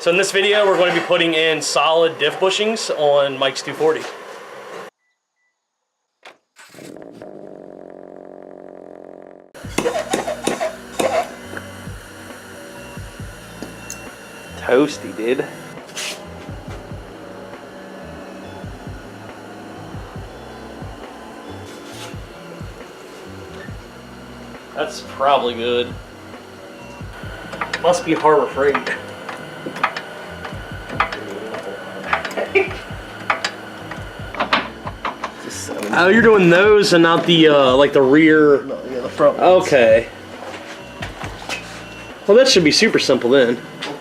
So in this video, we're going to be putting in solid diff bushings on Mike's 240. Toasty, dude. That's probably good. Must be Harbor Freight. Oh, you're doing those and not the like the rear. No, yeah, the front ones. Okay. Well, that should be super simple then.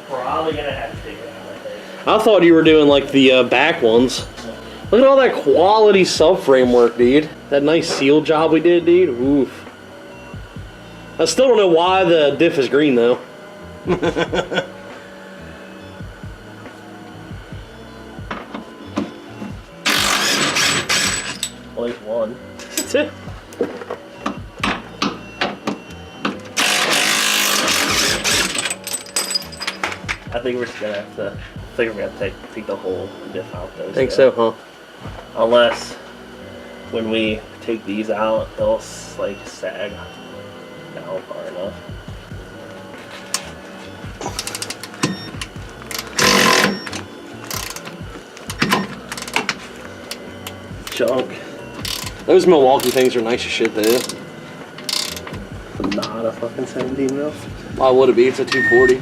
We're probably gonna have to take it out, I think. I thought you were doing like the back ones. Look at all that quality subframe work, dude. That nice seal job we did, dude. Oof. I still don't know why the diff is green though. Well, there's one. That's it. I think we're just gonna have to. I think we're gonna have to take the whole diff out though. I think so, huh? Unless when we take these out, they'll like sag down far enough. Junk. Those Milwaukee things are nice as shit though. Not a fucking 17 mil. Why would it be? It's a 240.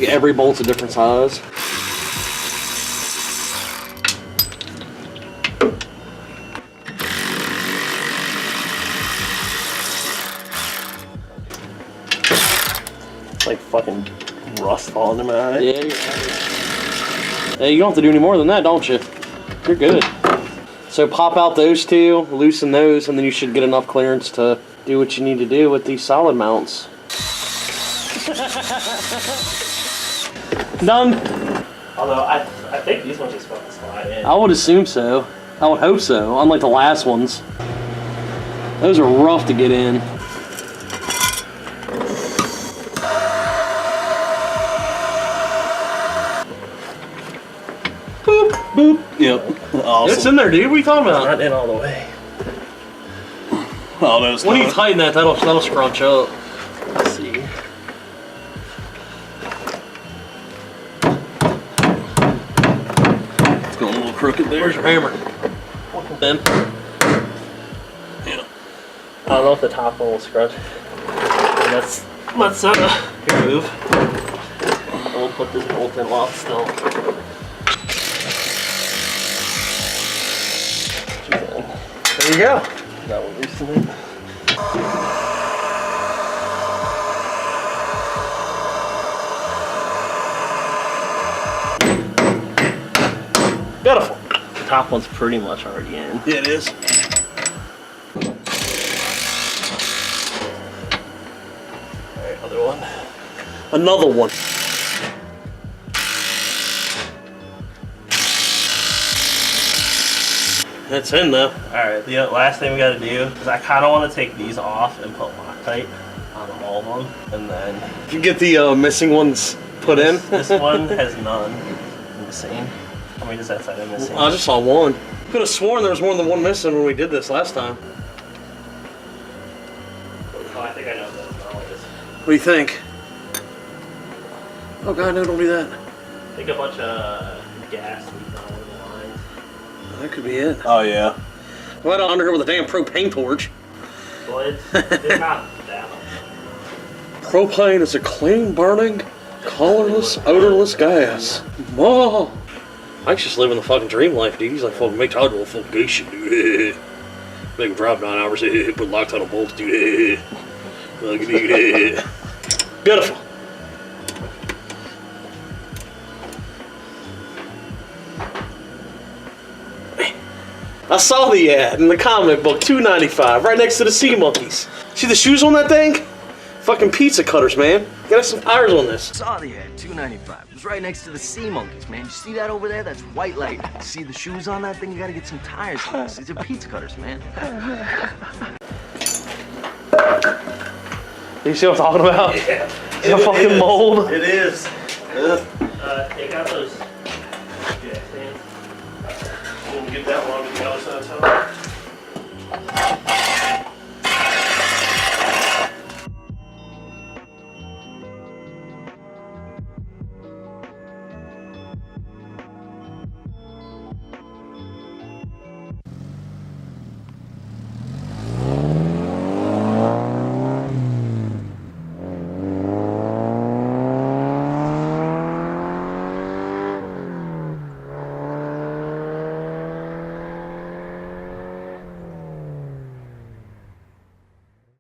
Yeah, every bolt's a different size. Like fucking rust falling in my eye. Yeah, you don't have to do any more than that, don't you? You're good. So pop out those two, loosen those, and then you should get enough clearance to do what you need to do with these solid mounts. Done. Although I think these ones just fucking slide in. I would assume so. I would hope so, unlike the last ones. Those are rough to get in. Boop, boop. Yep. Awesome. It's in there, dude. What are you talking about? Not in all the way. Oh, those. When you tighten that, that'll scrunch up. Let's see. It's going a little crooked there. Where's your hammer? Ben. Yeah. I don't know if the top one will scrunch. Let's here, move. And we'll put this bolt in while it's still. There you go. That will loosen it. Beautiful. The top one's pretty much already in. Yeah, it is. Alright, other one. Another one. That's in though. Alright, the last thing we gotta do is I kinda wanna take these off and put loctite on all of them. And then Did you get the missing ones put in? this one has none missing. How many does that side have missing? I just saw one. Could have sworn there was more than one missing when we did this last time. Oh, I think I know what that is. What do you think? Oh god, no, don't do that. I think a bunch of gas leaked on one of the lines. That could be it. Oh, yeah. Right on under here with a damn propane torch. Well, it's not that much. Propane is a clean burning, colorless, odorless gas. Ma. Mike's just living the fucking dream life, dude. He's like, fucking make Todd do a fucking gay shit, dude. Make him drive 9 hours, put loctite on bolts, dude. Beautiful. I saw the ad in the comic book, $2.95, right next to the Sea Monkeys. See the shoes on that thing? Fucking pizza cutters, man. Get us some tires on this. Saw the ad, $2.95. It was right next to the Sea Monkeys, man. You see that over there? That's white light. See the shoes on that thing? You gotta get some tires on this. These are pizza cutters, man. You see what I'm talking about? Yeah. It's a fucking mold. It is. Take out those jack stands. We'll get that one on the other side of town.